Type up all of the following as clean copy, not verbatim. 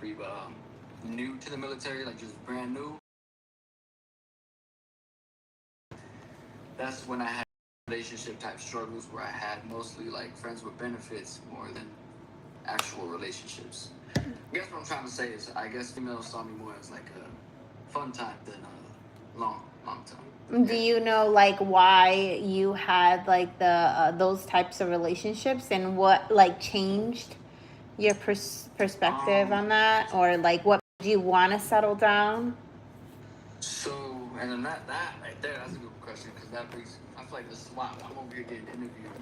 pretty new to the military, like just brand new. That's when I had relationship type struggles where I had mostly like friends with benefits more than actual relationships. I guess what I'm trying to say is I guess females saw me more as like a fun time than a long time. Do you know like why you had like the those types of relationships and what like changed your perspective on that, or like what made you want to settle down? So, and then that right there, that's a good question because that brings. I feel like this is why I'm over here getting interviewed.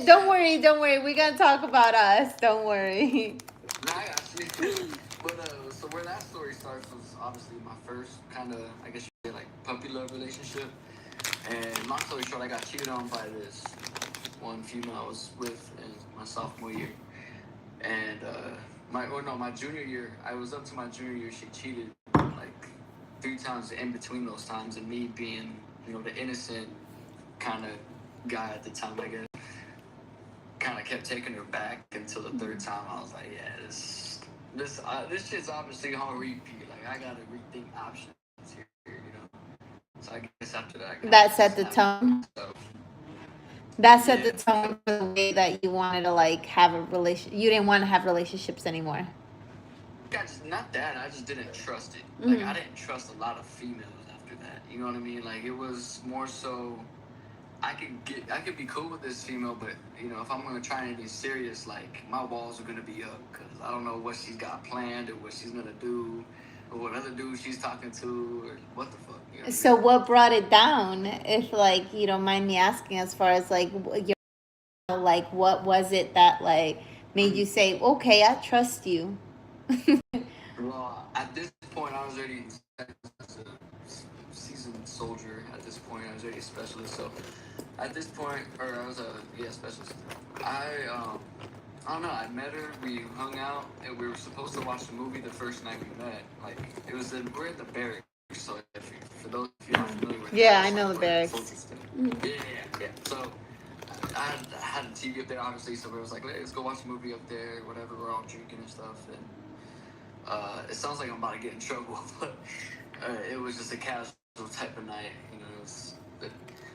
Don't worry. We're gonna talk about us. Don't worry. No, I got you. But so where that story starts was obviously my first kind of, I guess you say, like puppy love relationship. And long story short, I got cheated on by this one female I was with in my sophomore year. And my junior year, I was up to my junior year. She cheated like 3 times in between those times, and me being, the innocent kind of guy at the time, I guess, kind of kept taking her back until the third time. I was like, yeah, this shit's obviously on repeat. Like I gotta rethink options here. So I guess after that, That set the tone. So, That set the tone for the way that you wanted to like have a relation. You didn't want to have relationships anymore. Not that I just didn't trust it. Like I didn't trust a lot of females after that. You know what I mean? Like it was more so I could be cool with this female, but if I'm gonna try anything serious, like my walls are gonna be up because I don't know what she's got planned or what she's gonna do, or what other dude she's talking to, or what the fuck. So what brought it down? If like you don't mind me asking, as far as like like what was it that like made you say, okay, I trust you? Well, at this point, I was already as a seasoned soldier. At this point, I was already a specialist. So, at this point, or I was a specialist. I don't know. I met her. We hung out, and we were supposed to watch the movie the first night we met. Like it was we're at the barracks. So, for those of you who are familiar with, I know the barracks. Yeah. So. I had a TV up there, obviously, so we was like, let's go watch a movie up there, whatever. We're all drinking and stuff, and it sounds like I'm about to get in trouble, but it was just a casual type of night. It was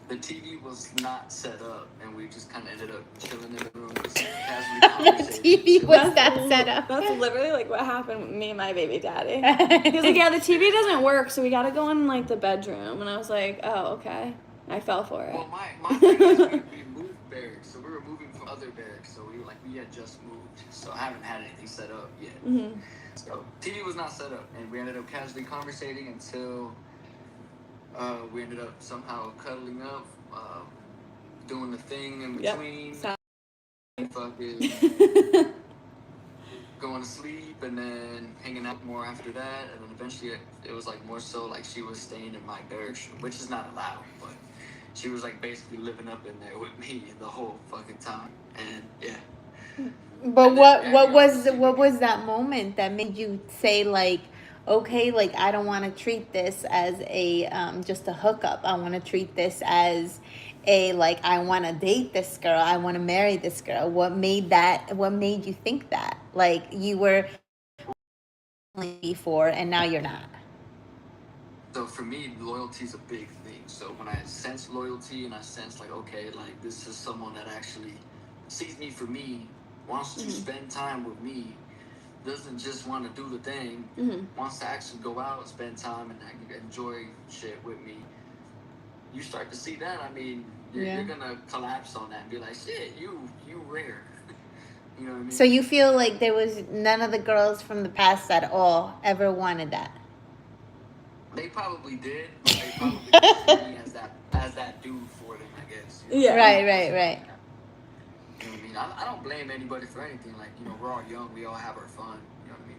the TV was not set up, and we just kind of ended up chilling in the room, just casually conversating. The TV was not set up. That's literally like what happened with me and my baby daddy. He was like, yeah, the TV doesn't work, so we gotta go in like the bedroom, and I was like, oh, okay. I fell for it. Well, my thing is we moved barracks, so we were moving from other barracks, so we had just moved, so I haven't had anything set up yet. Mm-hmm. So TV was not set up, and we ended up casually conversating until we ended up somehow cuddling up, doing the thing in between, fucking going to sleep, and then hanging out more after that, and then eventually it was like more so like she was staying in my barracks, which is not allowed, but she was like basically living up in there with me the whole fucking time, and yeah. But and what was that moment that made you say like, okay, like I don't want to treat this as a just a hookup. I want to treat this as a like I want to date this girl. I want to marry this girl. What made you think that? Like you were before and now you're not. So for me, loyalty is a big thing. So when I sense loyalty and I sense like, okay, like this is someone that actually sees me for me, wants to spend time with me, doesn't just want to do the thing, wants to actually go out, spend time, and enjoy shit with me. You start to see that. I mean, you're gonna collapse on that and be like, shit, you rare. You know what I mean? So you feel like there was none of the girls from the past at all ever wanted that? They probably did. But they probably didn't see me as that dude for them, I guess. Yeah. Right. You know what I mean? I don't blame anybody for anything. Like, we're all young. We all have our fun. You know what I mean?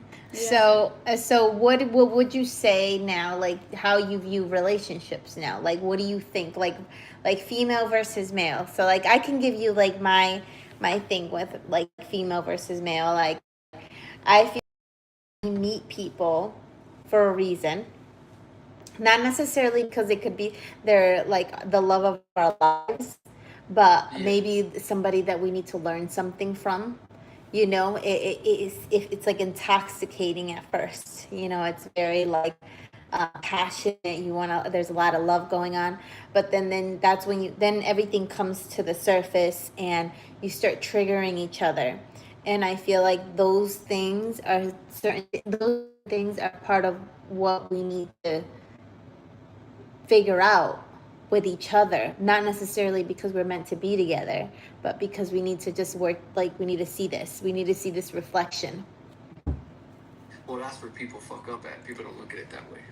Yeah. So what would you say now, like, how you view relationships now? Like, what do you think? Like female versus male. So, like, I can give you, like, my thing with, like, female versus male. Like, I feel like we meet people for a reason. Not necessarily because it could be they're like the love of our lives, but maybe somebody that we need to learn something from. You know, it's like intoxicating at first. You know, it's very like passionate. There's a lot of love going on, but then that's when then everything comes to the surface and you start triggering each other. And I feel like those things are part of what we need to figure out with each other, not necessarily because we're meant to be together, but because we need to just work, like we need to see this reflection. Well, that's where people fuck up at. People don't look at it that way.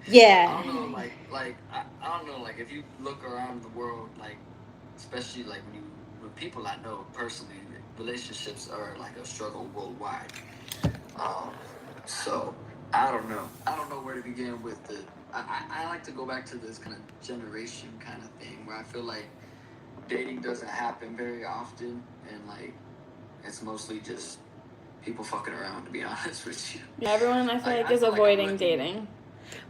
Yeah. I don't know, I don't know, like if you look around the world, like especially like when people I know personally, relationships are like a struggle worldwide. So I don't know. I don't know where to begin with the. I like to go back to this kind of generation kind of thing where I feel like dating doesn't happen very often, and like it's mostly just people fucking around. To be honest with you. Yeah, everyone I feel like is feel like avoiding dating.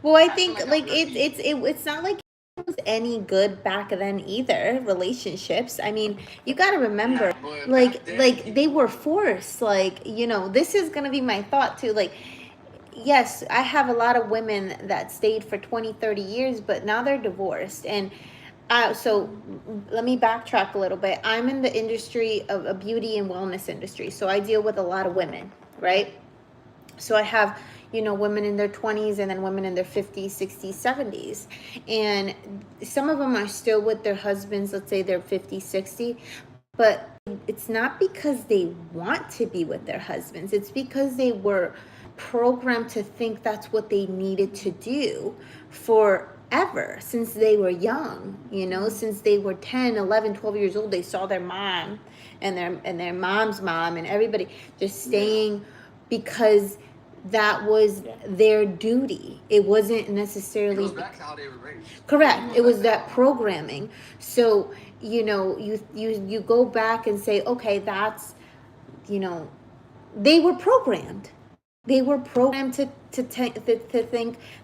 Well, I feel think like like I'm lucky. it's not like it was any good back then either. Relationships. I mean, you got to remember, Yeah, but like back then, like they were forced. Like, you know, this is gonna be my thought too. Like, yes, I have a lot of women that stayed for 20, 30 years, but now they're divorced. And so let me backtrack a little bit. I'm in the industry of a beauty and wellness industry, so I deal with a lot of women, right? So I have, you know, women in their 20s and then women in their 50s, 60s, 70s. And some of them are still with their husbands, let's say they're 50, 60, but it's not because they want to be with their husbands. It's because they were programmed to think that's what they needed to do forever, since they were young, you know, since they were 10, 11, 12 years old. They saw their mom and their mom's mom and everybody just staying because that was their duty. It wasn't necessarily. It goes back to how they were raised. Correct. It was that programming. So, you know, you go back and say, okay, that's, you know, they were programmed. They were programmed to think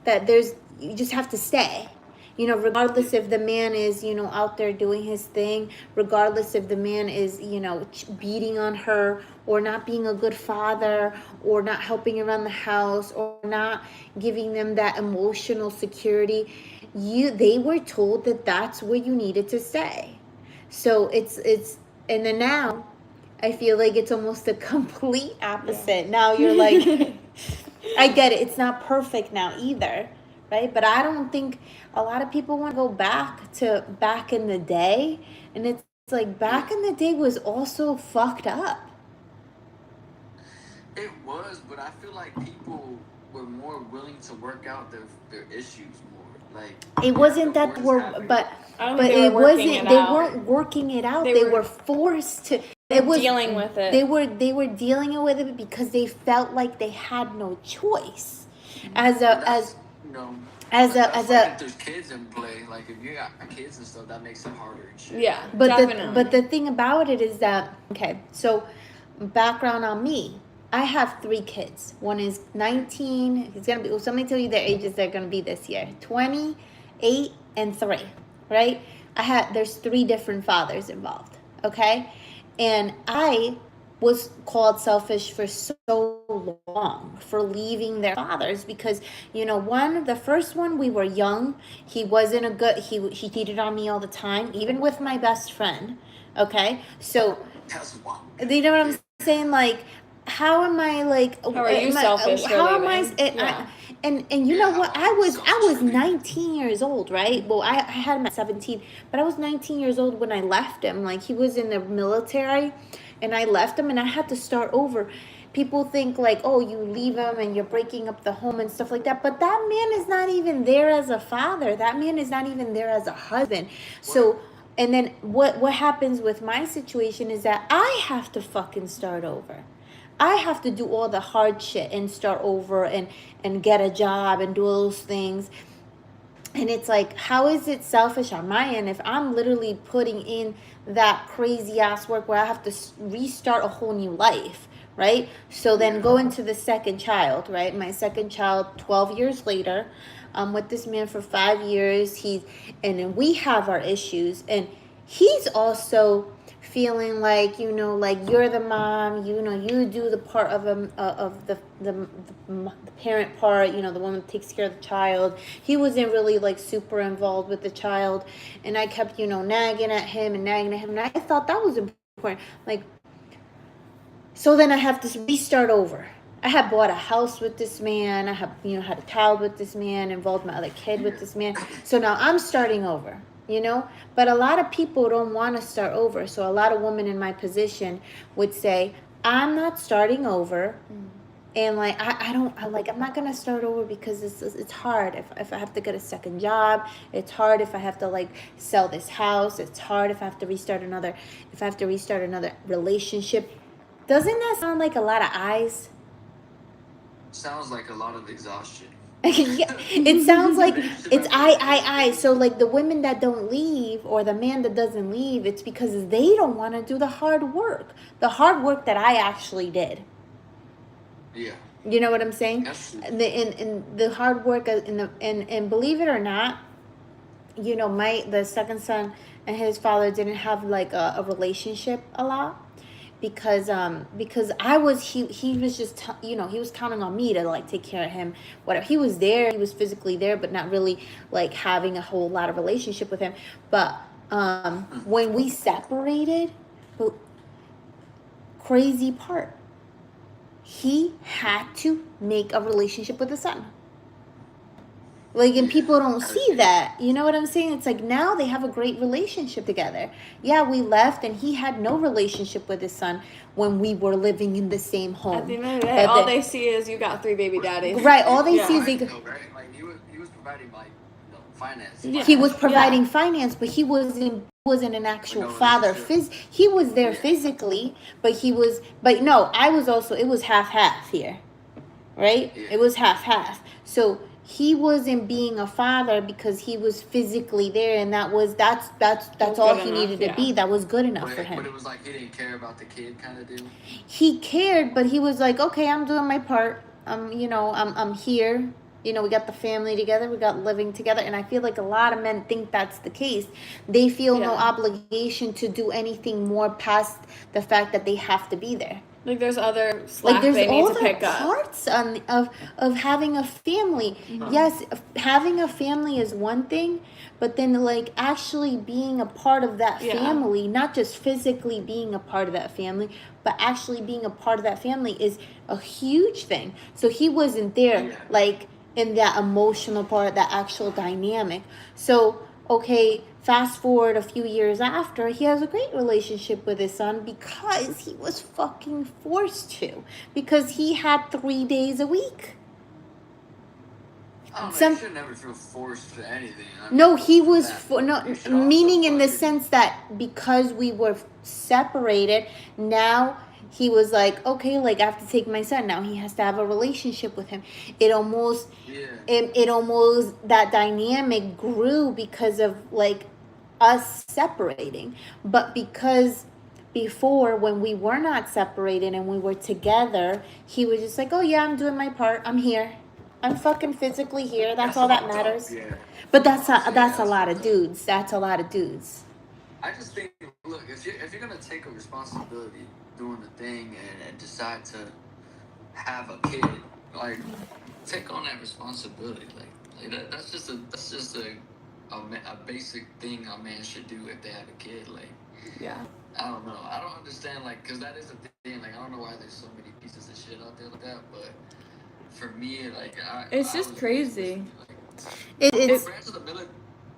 that you just have to stay. You know, regardless if the man is, you know, out there doing his thing, regardless if the man is, you know, beating on her or not being a good father or not helping around the house or not giving them that emotional security, they were told that that's where you needed to stay. So it's and then now I feel like it's almost the complete opposite. Yeah. Now you're like, I get it. It's not perfect now either, right? But I don't think a lot of people want to go back to back in the day. And it's like back in the day was also fucked up. It was, but I feel like people were more willing to work out their issues more. Like it wasn't that they were, but it wasn't. They weren't working it out. They were forced to. It was dealing with it. They were dealing with it because they felt like they had no choice. As if there's kids in play, like if you got kids and stuff, that makes it harder and shit. Yeah, but definitely. The thing about it is that, okay, so background on me. I have 3 kids. One is 19. It's gonna be. Well, somebody tell you their ages. They're gonna be this year. 20, 8, and 3. Right? There's 3 different fathers involved. Okay, and I was called selfish for so long for leaving their fathers because, you know, the first one, we were young. He wasn't a good. He cheated on me all the time, even with my best friend. Okay, so you know what I'm saying? Like, how am I like? How are you selfish? How am I? And you know what? I was 19 years old, right? Well, I had him at 17, but I was 19 years old when I left him. Like, he was in the military, and I left him, and I had to start over. People think like, oh, you leave him and you're breaking up the home and stuff like that. But that man is not even there as a father. That man is not even there as a husband. So, and then what happens with my situation is that I have to fucking start over. I have to do all the hard shit and start over and get a job and do all those things. And it's like, how is it selfish on my end if I'm literally putting in that crazy ass work where I have to restart a whole new life, right? So then go into the second child, right? My second child, 12 years later, I'm with this man for 5 years. And then we have our issues, and he's also feeling like, like you're the mom, you do the part of the parent part, the woman that takes care of the child. He wasn't really like super involved with the child, and I kept, nagging at him, and I thought that was important. Like, so then I have to restart over. I had bought a house with this man. I had, had a child with this man, involved my other kid with this man. So now I'm starting over, But a lot of people don't want to start over. So a lot of women in my position would say, I'm not starting over. And like, I'm not going to start over because it's hard. If I have to get a second job, it's hard. If I have to like sell this house, it's hard. If I have to restart another relationship. Doesn't that sound like a lot of eyes? Sounds like a lot of exhaustion. Yeah, it sounds like it's I. So like the women that don't leave or the man that doesn't leave, it's because they don't want to do the hard work. The hard work that I actually did. Yeah. You know what I'm saying? Yes. In the hard work and believe it or not, the second son and his father didn't have like a relationship a lot. Because I was he was just he was counting on me to like take care of him, whatever. He was there, he was physically there, but not really like having a whole lot of relationship with him. But when we separated, crazy part, he had to make a relationship with the son. Like, and people don't see that. You know what I'm saying? It's like now they have a great relationship together. Yeah, we left and he had no relationship with his son when we were living in the same home. At the end of the day, all they see is you got 3 baby daddies. Right, all they see is Right? Like he was providing like finance. Yeah. he was providing finance, but he wasn't an actual father. He was there physically, but I was also, it was half here. Right? Yeah. It was half. So he wasn't being a father because he was physically there, and that's all he needed to be. That was good enough for him. But it was like he didn't care about the kid, kind of deal. He cared, but he was like, okay, I'm doing my part. I'm here. We got the family together. We got living together, and I feel like a lot of men think that's the case. They feel no obligation to do anything more past the fact that they have to be there. Like there's other slack they need to pick up. Parts of having a family. Mm-hmm. Yes, having a family is one thing, but then like actually being a part of that family, not just physically being a part of that family, but actually being a part of that family is a huge thing. So he wasn't there like in that emotional part, that actual dynamic. So okay, fast forward a few years after, he has a great relationship with his son because he was fucking forced to. Because he had 3 days a week. I don't know, you should never feel forced to anything. No, he was meaning in the sense that because we were separated, now he was like, okay, like I have to take my son. Now he has to have a relationship with him. It almost that dynamic grew because of like us separating. But because before, when we were not separated and we were together, he was just like, oh yeah, I'm doing my part. I'm here. I'm fucking physically here. That's all that matters. Yeah. But that's a lot of dudes. That's a lot of dudes. I just think, look, if you're gonna take a responsibility doing the thing and decide to have a kid, like take on that responsibility. Like that's just a basic thing a man should do if they have a kid. Like, yeah. I don't know. I don't understand, like, because that is a thing. Like, I don't know why there's so many pieces of shit out there like that, but for me, like, it's just crazy.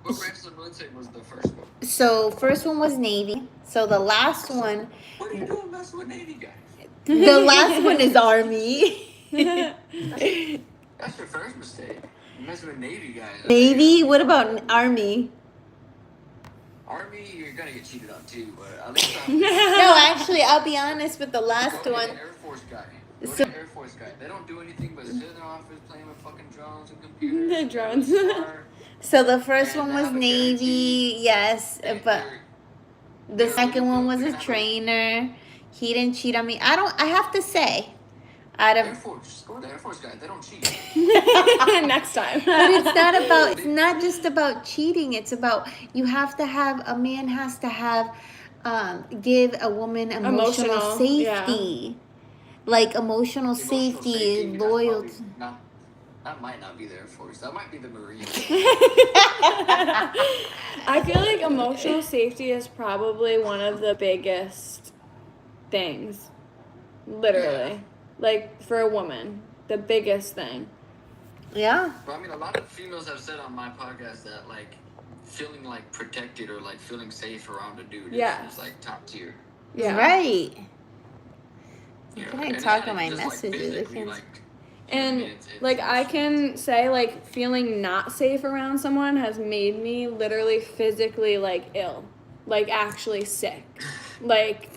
What branch of the military was the first one? So first one was Navy. So the last one. What are you doing messing with Navy guys? The last one is Army. That's your first mistake. You're messing with Navy guys. Navy? What about Army? Army, you're gonna get cheated on too, but at least No, actually, I'll be honest with the last one. Air Force guy. Air Force guy. They don't do anything but sit in their office playing with fucking drones and computers. The drones. So the first one was Navy, yes, but the second one was a trainer. He didn't cheat on me. I have to say, Air Force. Go to Air Force guy. They don't cheat. Next time. But it's not just about cheating. It's about a man has to have give a woman emotional safety. Yeah. Like emotional Emotional safety, safety, that's loyalty. probably not. That might not be the Air Force. That might be the Marines. I feel like emotional safety is probably one of the biggest things. Literally. Yeah. Like for a woman, the biggest thing. Yeah. But I mean, a lot of females have said on my podcast that like feeling like protected or like feeling safe around a dude Yes. is like top tier. Yeah. Right. You know, Can I and talk yeah, on my just, messages? I physically, can't. like, you know what I And mean? It's like I emotional. can say like feeling not safe around someone has made me literally physically like ill. Like actually sick. Like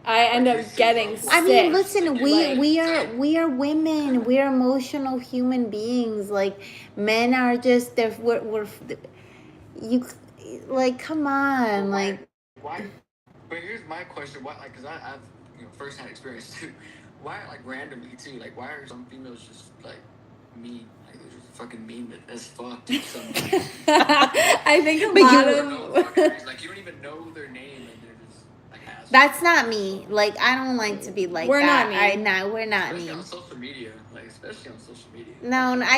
I end Like, up you're sick getting of sick. I mean, listen, Like, we are women. We're emotional human beings. Like men are just we're you like come on like why? But here's my question: why? Like, cause I've firsthand experience too. Why like randomly too? Like, why are some females just like mean? Like they're just fucking mean as fuck to somebody. I think a But lot you- For no of fucking reason. Like you don't even know their name and they're just like assholes. that's not me. Like I don't like to be like We're that. not mean. We're not Especially mean. on social media. Like especially on social media. No, Like,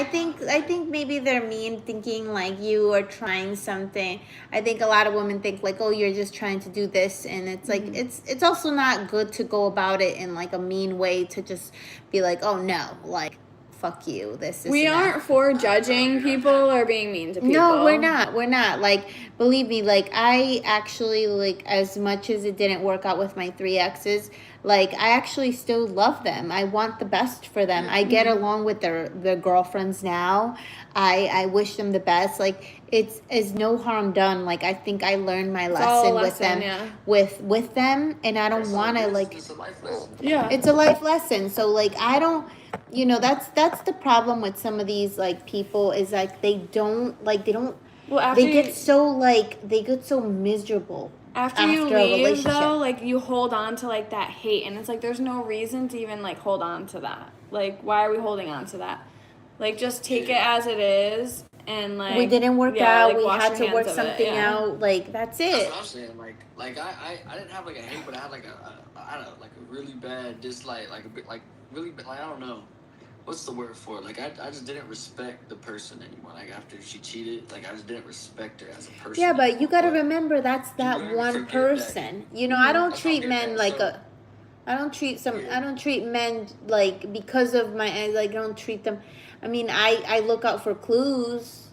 I think maybe they're mean, thinking like you are trying something. I think a lot of women think like, oh, you're just trying to do this, and it's like it's also not good to go about it in like a mean way to just be like, oh no, like fuck you. This is we aren't for judging people or being mean to people. No, we're not. We're not. Like, believe me, like, I actually, like, as much as it didn't work out with my 3 exes, like, I actually still love them. I want the best for them. I get along with their girlfriends now. I wish them the best. Like, it's no harm done. Like, I think I learned my It's all a lesson with them, lesson, yeah. with them, and I don't want to, like, It's a life lesson. Yeah. it's a life lesson. So like I don't, that's the problem with some of these like people is like they don't Well, after they you, get so miserable after you a leave relationship. though, like you hold on to like that hate, and it's like there's no reason to even like hold on to that. Like why are we holding on to that? Like just take it as it is, and like We didn't work yeah, out. like, We wash had your to work hands of it, something yeah. out. Like that's That's it. what I'm saying. Like I didn't have like a hate, but I had like I don't know, like a really bad dislike, like a bit like really like I don't know. What's the word for it? Like I just didn't respect the person anymore. Like after she cheated, like I just didn't respect her as a person. Yeah, but you anymore. gotta remember that's you that learn to one forget person. I don't That's treat not men that, like so- a. I don't treat Yeah. I don't treat men like because of my like I don't treat them. I mean I look out for clues,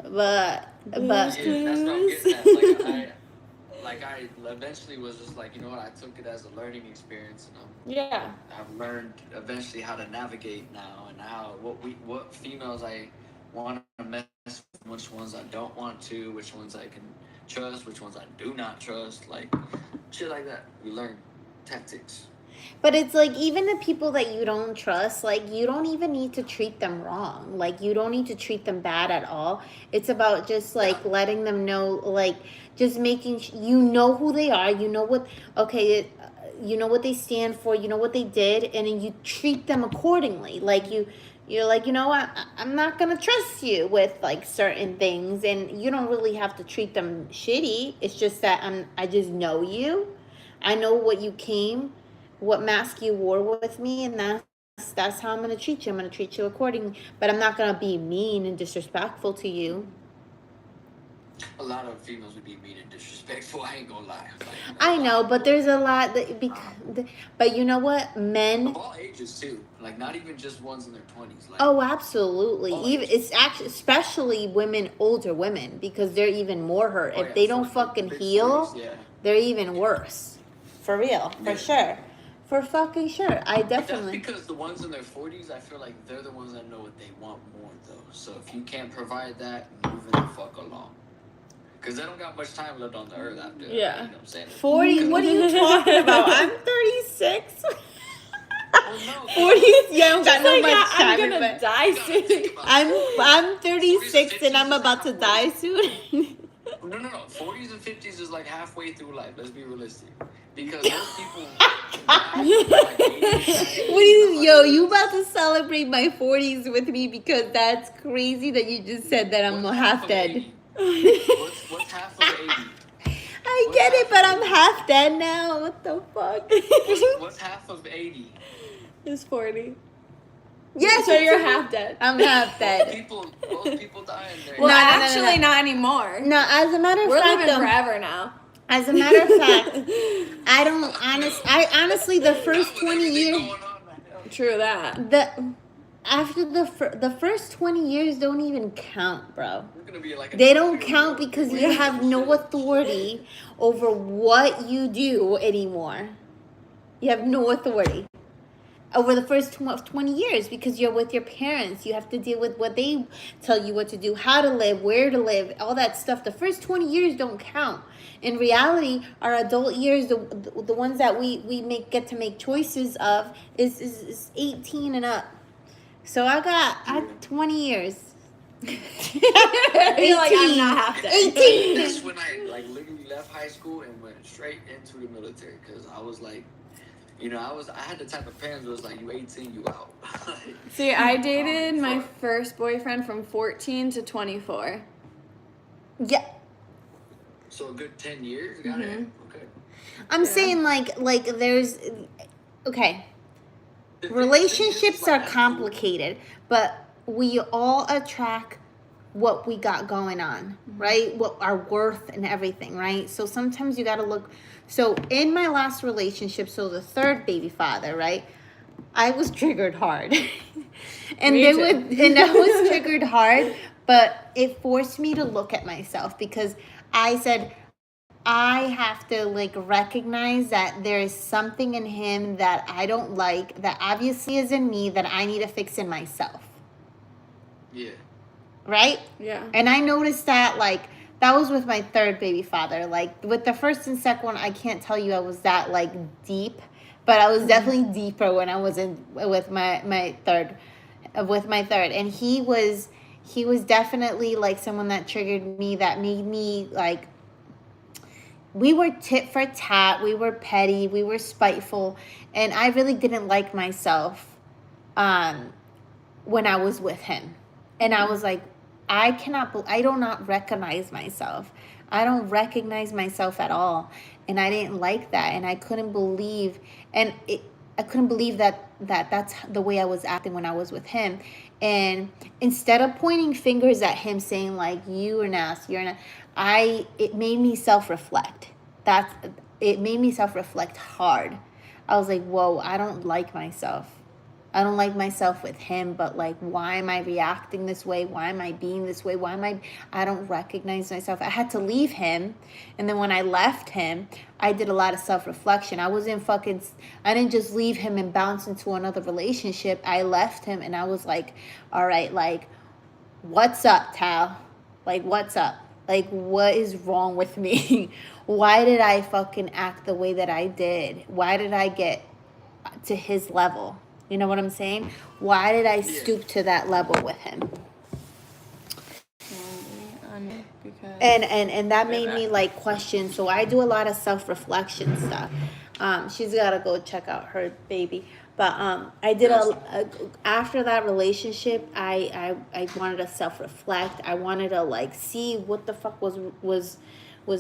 but Yeah, that's what I'm getting at. Like I eventually was just like, you know what? I took it as a learning experience, and Yeah. I've learned eventually how to navigate now, and how what females I want to mess with, which ones I don't want to, which ones I can trust, which ones I do not trust, like shit like that. We learn tactics. But it's like even the people that you don't trust, like you don't even need to treat them wrong. Like you don't need to treat them bad at all. It's about just like letting them know, like just making you know who they are. You know what? Okay, you know what they stand for. You know what they did, and then you treat them accordingly. Like you're like, I'm not gonna trust you with like certain things, and you don't really have to treat them shitty. It's just that I just know you. I know what mask you wore with me, and that's how I'm gonna treat you. I'm gonna treat you accordingly, but I'm not gonna be mean and disrespectful to you. A lot of females would be mean and disrespectful. I ain't gonna lie. Like, I know, but there's a lot that but you know what, men. Of all ages too. Like not even just ones in their 20s. Like Oh, absolutely. all Even ages. it's actually especially older women, because they're even more hurt. Oh, If yeah, they don't 40s, fucking mid- heal, 40s, yeah. they're even worse. For real, for Yeah. sure, for fucking sure. I But that's definitely. because the ones in their 40s, I feel like they're the ones that know what they want more, though. So if you can't provide that, move the fuck along. Because they don't got much time left on the earth after that. Yeah. You know what I'm saying? 40? What are you talking about? I'm 36. Well, no, 40s? Yeah, I don't got Just no like, much time. I'm gonna but die you gotta soon. think about I'm 36 40s and I'm and about to 50s die soon. No. 40s and 50s is like halfway through life. Let's be realistic. Because most people. What do you about to celebrate my 40s with me, because that's crazy that you just said that I'm What's half of dead. 80? What's half of 80? I'm I get it, but I'm half dead now. What the fuck? What's half of 80? It's 40. Yes, So you're it's- half dead. I'm half dead. Most people die in there. Well, No, actually, not anymore. No, as a matter of We're fact, living forever now. As a matter of fact, I honestly the first Not with 20 everything years, going on right now. True that. after the first 20 years don't even count, bro. We're gonna be like a They don't 20-year-old count girl. because We're you gonna have do no shit. authority over what you do anymore. You have no authority over the first 20 years because you're with your parents. You have to deal with what they tell you what to do, how to live, where to live, all that stuff. The first 20 years don't count. In reality, our adult years, the ones that we get to make choices of is 18 and up. So I got 20 years. You're like, I'm not half dead. 18. That's when I like literally left high school and went straight into the military because I was like, you know, I had the type of parents who was like, you 18, you out. See, I dated my first boyfriend from 14 to 24. Yeah. So a good 10 years? Got it? Okay. I'm saying like there's okay. Relationships are complicated, but we all attract what we got going on, right? What our worth and everything, right? So sometimes you got to look. So in my last relationship, so the third baby father, right? I was triggered hard, and I was triggered hard, but it forced me to look at myself because I said, I have to like recognize that there is something in him that I don't like, that obviously is in me, that I need to fix in myself. Yeah. Right? Yeah. And I noticed that like that was with my third baby father. Like with the first and second one, I can't tell you I was that like deep, but I was definitely deeper when I was in with my third, and he was definitely like someone that triggered me, that made me like. We were tit for tat. We were petty. We were spiteful. And I really didn't like myself when I was with him. And I was like, I do not recognize myself. I don't recognize myself at all. And I didn't like that. And I couldn't believe, I couldn't believe that that's the way I was acting when I was with him. And instead of pointing fingers at him saying like, you are nasty, you're not, it made me self-reflect. It made me self-reflect hard. I was like, whoa, I don't like myself. I don't like myself with him, but like, why am I reacting this way? Why am I being this way? I don't recognize myself. I had to leave him. And then when I left him, I did a lot of self-reflection. I didn't just leave him and bounce into another relationship. I left him and I was like, all right, like, what's up, Tal? Like, what's up? Like, what is wrong with me? Why did I fucking act the way that I did? Why did I get to his level? You know what I'm saying? Why did I stoop to that level with him? And that made me like question. So I do a lot of self-reflection stuff. She's gotta go check out her baby. But I did after that relationship, I wanted to self-reflect. I wanted to like see what the fuck was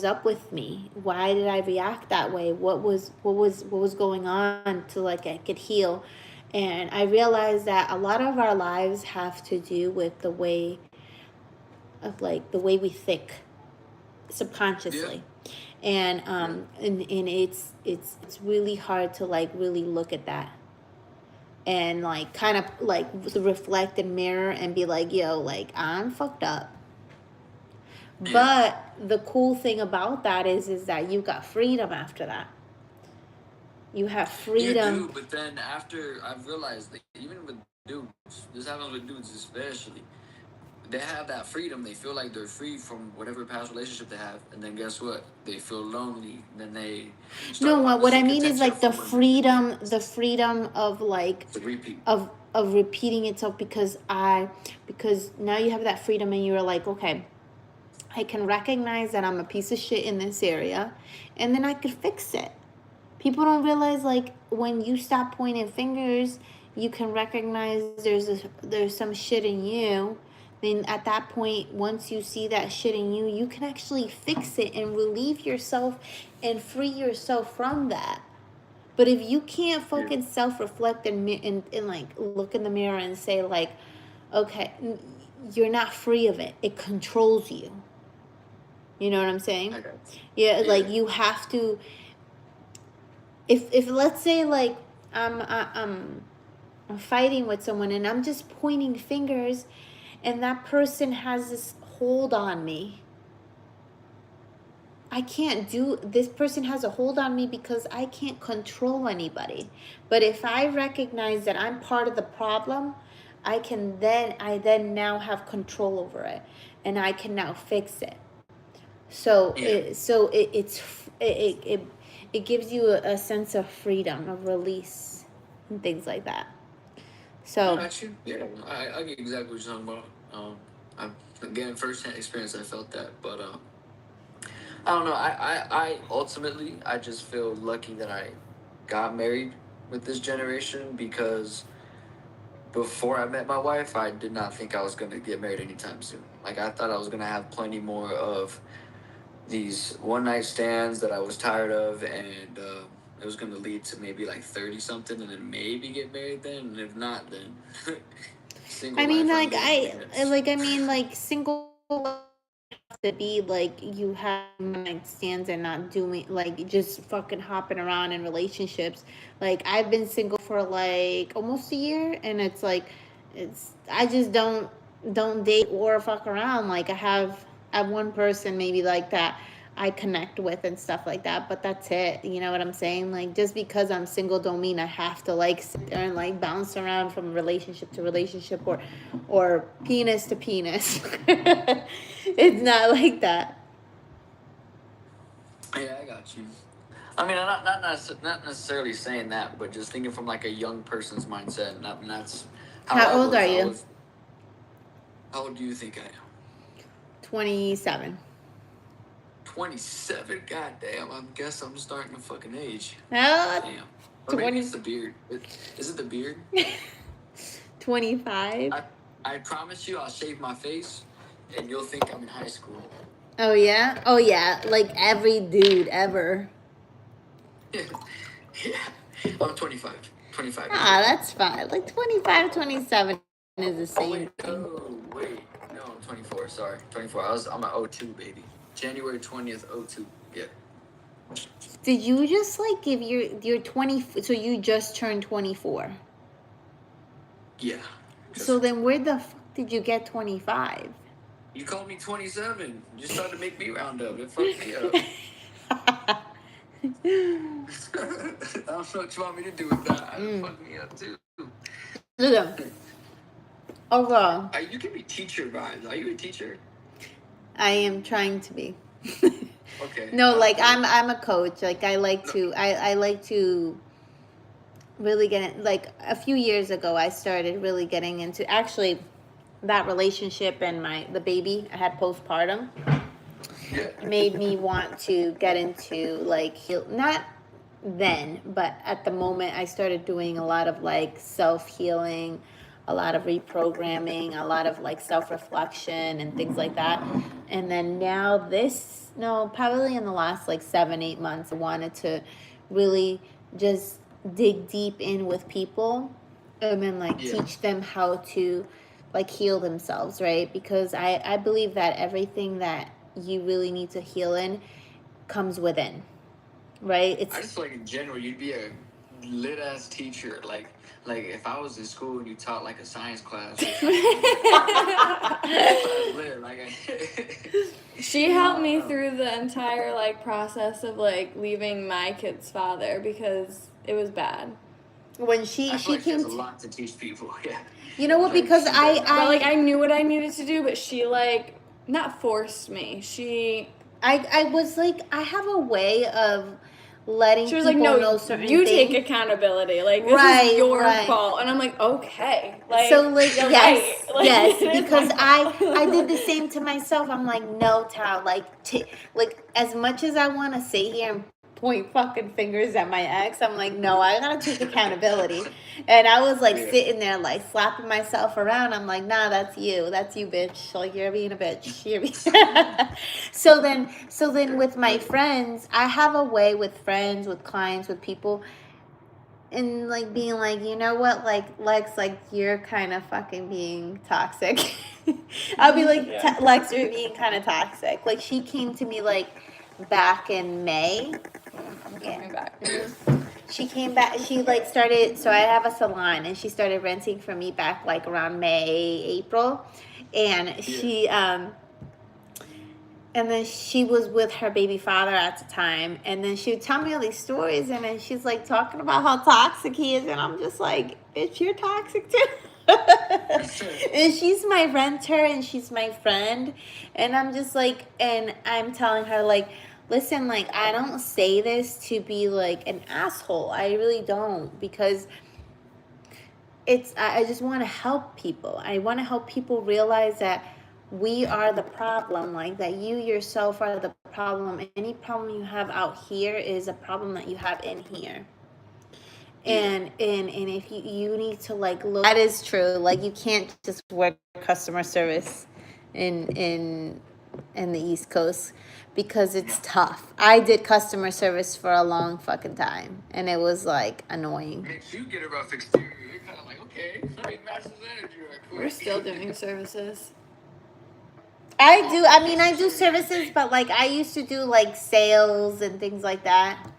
up with me. Why did I react that way? What was going on to like I could heal. And I realized that a lot of our lives have to do with the way we think subconsciously. Yeah. And it's really hard to like really look at that and like kind of like reflect and mirror and be like, yo, like I'm fucked up. Yeah. But the cool thing about that is that you got freedom after that. You have freedom. You do, but then after I've realized that even with dudes, this happens with dudes especially, they have that freedom. They feel like they're free from whatever past relationship they have, and then guess what? They feel lonely. Then they what I mean is like the freedom of like of repeating itself because now you have that freedom and you're like, okay, I can recognize that I'm a piece of shit in this area, and then I could fix it. People don't realize like when you stop pointing fingers, you can recognize there's some shit in you. then at that point, once you see that shit in you, you can actually fix it and relieve yourself and free yourself from that. But if you can't fucking self-reflect and like look in the mirror and say like, okay, you're not free of it. It controls you. You know what I'm saying? I got Yeah, like you have to. If let's say like I'm fighting with someone and I'm just pointing fingers, and that person has this hold on me. I can't do, this person has a hold on me because I can't control anybody. But if I recognize that I'm part of the problem, I then now have control over it, and I can now fix it. So it gives you a sense of freedom, of release, and things like that. So Actually, yeah, I get exactly what you're talking about. Again, first-hand experience, I felt that, but I don't know. I ultimately, I just feel lucky that I got married with this generation, because before I met my wife, I did not think I was going to get married anytime soon. Like, I thought I was going to have plenty more of these one-night stands that I was tired of, and it was going to lead to maybe like 30 something, and then maybe get married then, and if not, then single I mean, life like single have to be like you have night stands and not doing like just fucking hopping around in relationships. Like I've been single for like almost a year, and it's like I just don't date or fuck around. Like I have one person maybe like that I connect with and stuff like that, but that's it. You know what I'm saying? Like just because I'm single don't mean I have to like sit there and like bounce around from relationship to relationship or penis to penis. It's not like that. Yeah, I got you. I mean, I'm not necessarily saying that, but just thinking from like a young person's mindset, and that's how How I old are was. you? How old do you think I am? 27. 27. God damn, I guess I'm starting to fucking age. No, Damn. Or maybe it's the beard. Is it the beard? 25. I promise you, I'll shave my face, and you'll think I'm in high school. Oh yeah? Oh yeah, like every dude ever. Yeah. I'm 25. 25 years Ah, old. that's fine. Like 25, 27 is the Oh, same wait, thing. no, I'm 24. Sorry, 24. I'm an '02 baby. January 20th, '02. Yeah. Did you just like give your 20, so you just turned 24? Yeah. So then where the fuck did you get 25? You called me 27. You started to make me round up. It fucked me up. I don't know what you want me to do with that. It fucked me up too. Look, overall, You give me teacher vibes. Are you a teacher? I am trying to be. Okay. No, like cool. I'm a coach. Like I like to really get in, like a few years ago I started really getting into actually that relationship, and the baby I had postpartum made me want to get into like not then, but at the moment I started doing a lot of like self-healing, a lot of reprogramming, a lot of like self-reflection and things like that. And then now probably in the last like 7-8 months I wanted to really just dig deep in with people, and then like teach them how to like heal themselves, right? Because I believe that everything that you really need to heal in comes within, right? I just feel like in general you'd be a lit ass teacher. Like if I was in school and you taught like a science class. She helped me through the entire like process of like leaving my kid's father because it was bad. When she like came she has a lot to teach people. Yeah. You know what? Because but like I knew what I needed to do, but she like not forced me. I was like, I have a way of letting She was people like, no, know certain you things. take accountability. Like this is your fault, and I'm like, okay. Like so like yes, right. Like, yes, because I did the same to myself. I'm like, no, Tal, like like as much as I want to sit here and point fucking fingers at my ex. I'm like, no, I gotta take accountability. And I was like sitting there like slapping myself around. I'm like, nah, that's you, bitch. Like you're being a bitch. So then with my friends, I have a way with friends, with clients, with people, and like being like, you know what, like Lex, like you're kind of fucking being toxic. I'll be like, Lex, you're being kind of toxic. Like she came to me like back in May. Coming back. She came back. She like started. So I have a salon, and she started renting from me back like around May, April, and she and then she was with her baby father at the time. And then she would tell me all these stories. And then she's like talking about how toxic he is. And I'm just like, bitch, you're toxic too. And she's my renter and she's my friend. And I'm just like, and I'm telling her, like, listen, like, I don't say this to be like an asshole. I really don't. Because I just want to help people. I want to help people realize that we are the problem, like that you yourself are the problem. Any problem you have out here is a problem that you have in here. And if you need to like look, that is true. Like you can't just work customer service in the East Coast because it's tough. I did customer service for a long fucking time and it was like annoying. Makes you get a rough exterior. You're kind of like, okay, somebody matches energy right quick. We're still doing services. I do services, but like I used to do like sales and things like that.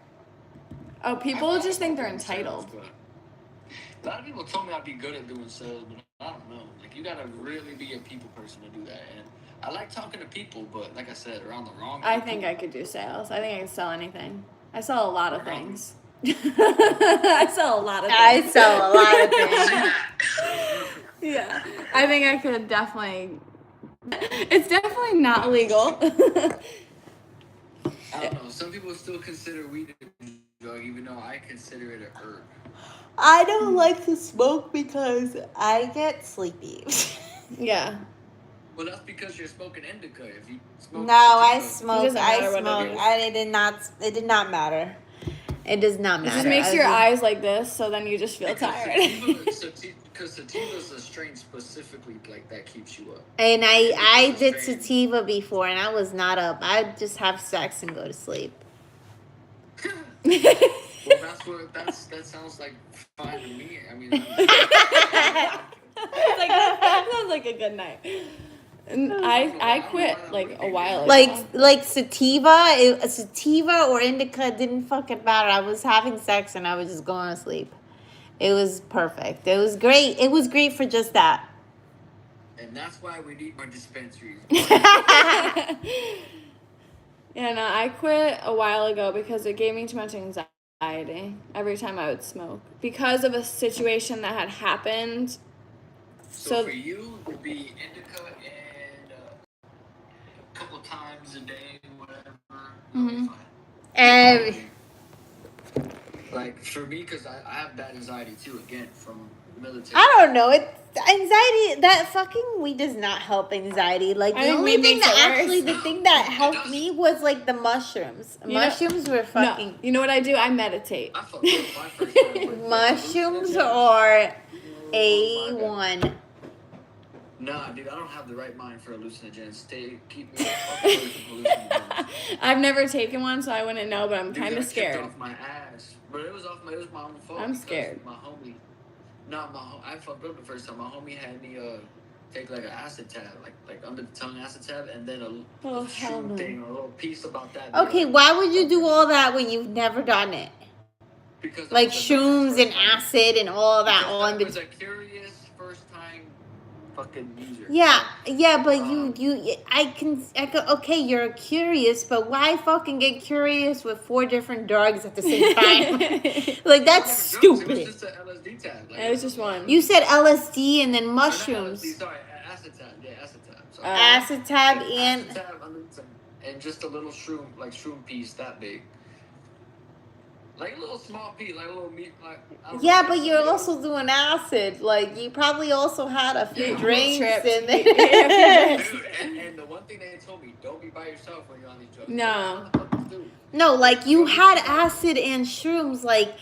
Oh, people just think they're entitled. A lot of people told me I'd be good at doing sales, but I don't know. Like you gotta really be a people person to do that. And I like talking to people, but like I said, around the wrong people. I think I could do sales. I think I can sell anything. I sell a lot of things. I sell a lot of things. Yeah. I think I could definitely. It's definitely not legal. I don't know. Some people still consider weed a drug, even though I consider it a herb. I don't like to smoke because I get sleepy. Yeah. Well, that's because you're smoking indica. If you smoke, No, I smoke. It did not matter. It does not matter. It just makes your eyes like this, so then you just feel tired. Because sativa is a strain specifically like that keeps you up. And I did sativa before, and I was not up. I'd just have sex and go to sleep. Well, that sounds like fine to me. I mean, that sounds like a good night. And I quit like a while ago. Like sativa or indica didn't fucking matter. I was having sex and I was just going to sleep. It was perfect. It was great. It was great for just that. And that's why we need more dispensaries. Yeah, no, I quit a while ago because it gave me too much anxiety every time I would smoke because of a situation that had happened. So for you, it would be indica and a couple times a day, whatever. Mm-hmm. Like for me, because I have bad anxiety too. Again, from military. I don't know. Anxiety. That fucking weed does not help anxiety. Like the only thing the thing that helped me was like the mushrooms. Mushrooms were fucking. No, you know what I do? I meditate. I fucked up my first time. Mushrooms are A1. Nah, dude, I don't have the right mind for hallucinogens. Keep me away from hallucinogens. I've never taken one, so I wouldn't know, but I'm kind of scared. Off my ass, but it was my own fault. I'm scared. My homie, I fucked up the first time. My homie had me take like an acid tab, like under the tongue acid tab, and then a shroom thing, or a little piece about that. Okay, why would you do all that when you've never done it? Because like shrooms and acid and all that. I was a curious first time fucking user. Yeah, but I can, okay, you're curious, but why fucking get curious with 4 different drugs at the same time? Like, that's stupid. It was just an LSD tab. It was just one. You said LSD and then mushrooms. LSD, sorry, acid tab. Yeah, acid tab. Sorry. Acid tab and... Acid tab and just a little shroom piece that big. Like a little small piece, like a little meat. Yeah, but you're also doing acid. Like, you probably also had a few drinks in there. Dude, and the one thing they told me, don't be by yourself when you're on these drugs. No. No, like you had acid and shrooms. Like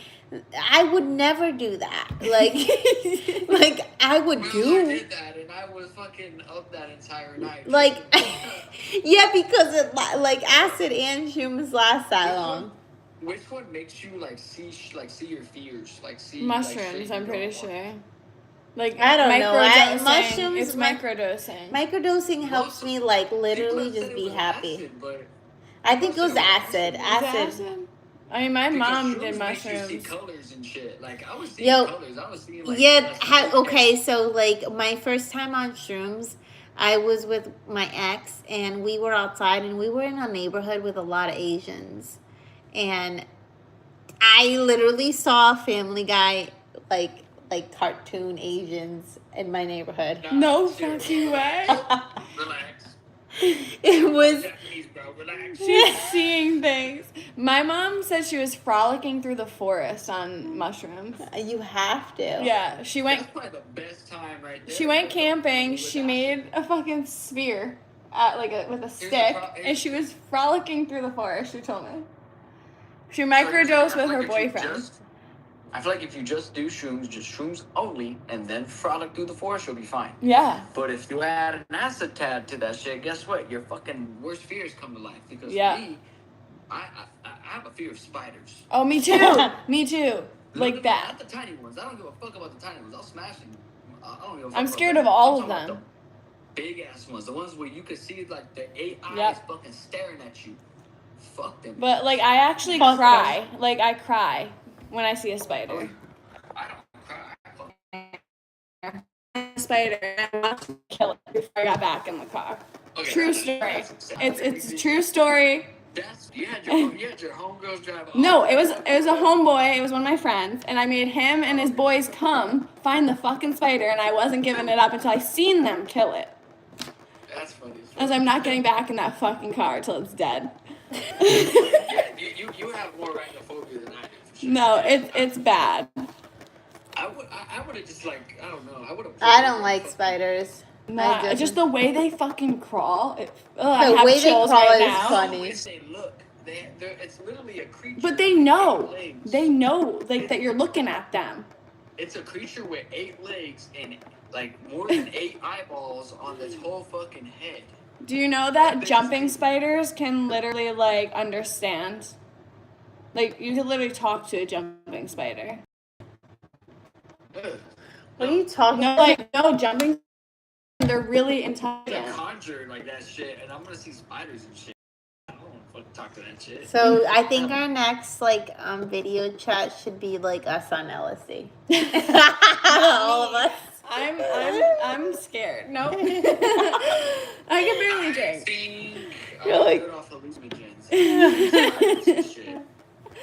I would never do that. Like, like I would Well, do. I did that, and I was fucking up that entire night. Like, yeah, because it like acid and shrooms last that long. Which one makes you like see your fears, like see Mushrooms, like, I'm pretty sure. Like I don't know. microdosing, Mushrooms. It's microdosing. Microdosing helps me like literally just be happy. Acid, but I think it was acid. Acid. I mean, my mom did mushrooms. You see colors and shit. Like I was seeing colors. I was seeing like okay. So like my first time on shrooms, I was with my ex, and we were outside, and we were in a neighborhood with a lot of Asians, and I literally saw a Family Guy like cartoon Asians in my neighborhood. No fucking way. Relax. It was. Japanese, bro. Relax. She's seeing things. My mom said she was frolicking through the forest on mushrooms. You have to. Yeah, she went. That's probably the best time right there. She went camping. She made a fucking sphere, with a stick, and she was frolicking through the forest. She told me. She microdosed with her boyfriend. I feel like if you just do shrooms, just shrooms only, and then frolic through the forest, you'll be fine. Yeah. But if you add an acid tad to that shit, guess what? Your fucking worst fears come to life. Because me, I have a fear of spiders. Oh, me too. Me too. Like that. Not the tiny ones. I don't give a fuck about the tiny ones. I'll smash them. I don't give a fuck. I'm scared of all of them. The big ass ones. The ones where you can see like the 8 eyes fucking staring at you. Fuck them. But like I actually cry. Like I cry when I see a spider. I don't cry. A spider, and I watched him kill it before I got back in the car. Okay, true story. It's a true story. You had your homegirls drive off. No, it was a homeboy. It was one of my friends, and I made him and his boys come find the fucking spider, and I wasn't giving it up until I seen them kill it. That's funny. As I'm not getting back in that fucking car till it's dead. Yeah, you have more arachnophobia than I do. For sure. No, it's bad. I would have just like I don't know. I don't like spiders. Nah, just the way they fucking crawl. The way they crawl is funny. They look. It's literally a creature. But they know. They know like that you're looking at them. It's a creature with 8 legs and like more than 8 eyeballs on its whole fucking head. Do you know that jumping spiders can literally like understand? Like you can literally talk to a jumping spider. What are you talking about? No, jumping. They're really intelligent. They're conjured like that shit, and I'm gonna see spiders and shit. I don't want to fucking talk to that shit. So I think our next video chat should be like us on LSD. All of us. I'm scared. Nope. I can barely drink. You're like good off hallucinogens. Shit.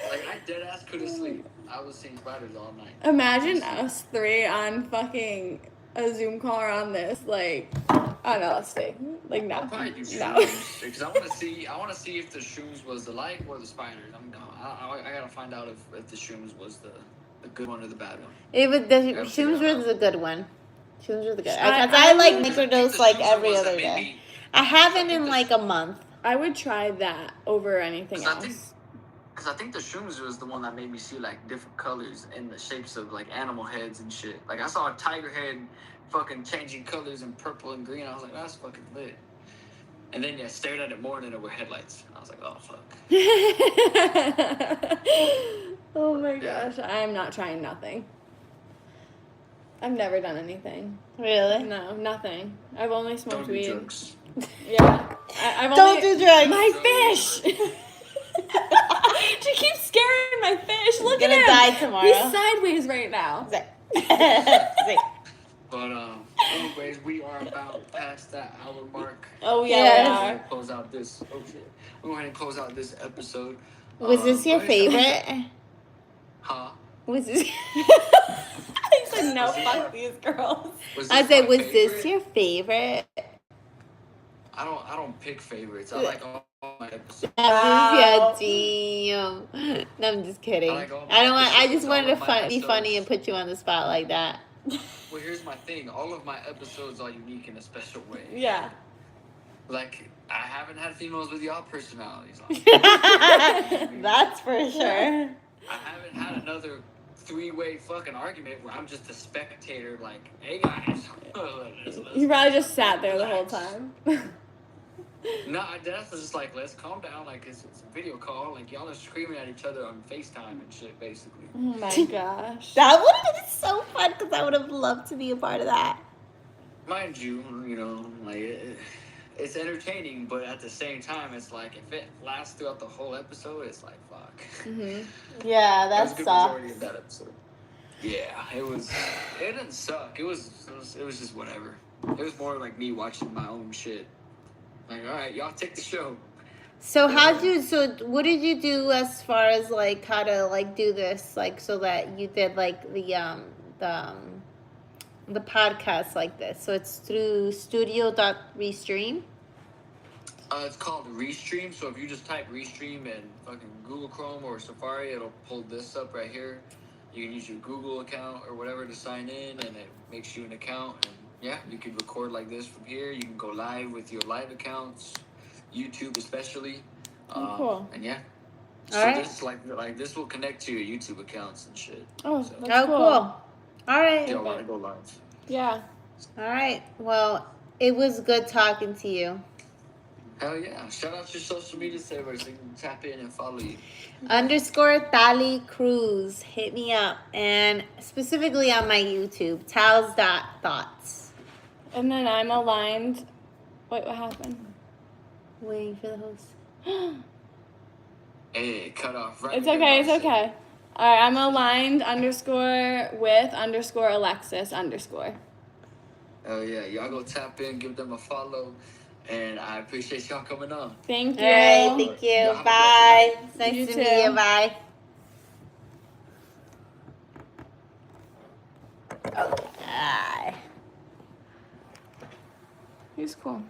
Like I dead ass couldn't sleep. I was seeing spiders all night. Imagine us 3 on fucking a Zoom call on this, like on LSD. Like no. I'll probably do No. Because I want to see if the shrooms was the light or the spiders. I gotta find out if the shrooms was the good one or the bad one. The shrooms was the good one. Shrooms were the good. I like microdose like every other day. I haven't in like a month. I would try that over anything else. Because I think the shrooms was the one that made me see like different colors and the shapes of like animal heads and shit. Like I saw a tiger head fucking changing colors in purple and green. I was like, that's fucking lit. And then I stared at it more and then it were headlights. I was like, oh fuck. Oh my gosh, I'm not trying nothing. I've never done anything. Really? No, nothing. I've only smoked weed. Drugs. Yeah. Don't do drugs. My fish! She keeps scaring my fish. Look at him. He's gonna die tomorrow. He's sideways right now. But anyways, we are about past that hour mark. Oh yeah. Close out this. Oh shit. We're going to close out this episode. Was this your favorite? Huh? Was this? He said no. Fuck these girls. I said, was this your favorite? I don't pick favorites. I like all my episodes. Wow. Yeah, damn. No, I'm just kidding. I just wanted to be funny and put you on the spot like that. Well, here's my thing. All of my episodes are unique in a special way. Yeah. Like, I haven't had females with y'all personalities on. That's for sure. I haven't had another 3-way fucking argument where I'm just a spectator, like, hey guys. You probably just sat there the whole time. No, I definitely just like, let's calm down. Like, it's a video call. Like, y'all are screaming at each other on FaceTime and shit, basically. Oh my gosh. That would have been so fun because I would have loved to be a part of that. Mind you, like, it's entertaining, but at the same time, it's like, if it lasts throughout the whole episode, it's like, fuck. Mm-hmm. Yeah, that was a good sucks. majority of that episode. Yeah, it didn't suck. It was just whatever. It was more like me watching my own shit. Like, all right, y'all take the show. So what did you do as far as like how to like do this, like so that you did like the podcast like this? So it's through studio.restream. It's called Restream. So if you just type Restream in fucking Google Chrome or Safari, it'll pull this up right here. You can use your Google account or whatever to sign in, and it makes you an account. And yeah, you can record like this from here. You can go live with your live accounts, YouTube especially. Cool. And yeah. All So right. this like this will connect to your YouTube accounts and shit. Oh, so. that's cool. All right. Y'all want to go live? Yeah. All right. Well, it was good talking to you. Hell yeah. Shout out your social media servers so you can tap in and follow you. _Talia Cruz. Hit me up. And specifically on my YouTube, Tals.thoughts. And then I'm aligned. Wait, what happened? Waiting for the host. Hey, cut off right. It's okay, it's okay. Alright, I'm aligned _with_Alexis_. Hell yeah. Y'all go tap in, give them a follow. And I appreciate y'all coming on. Thank you. All right, thank you. Y'all have a Bye. blessed Nice You to too. meet you. Bye. Okay. He's cool.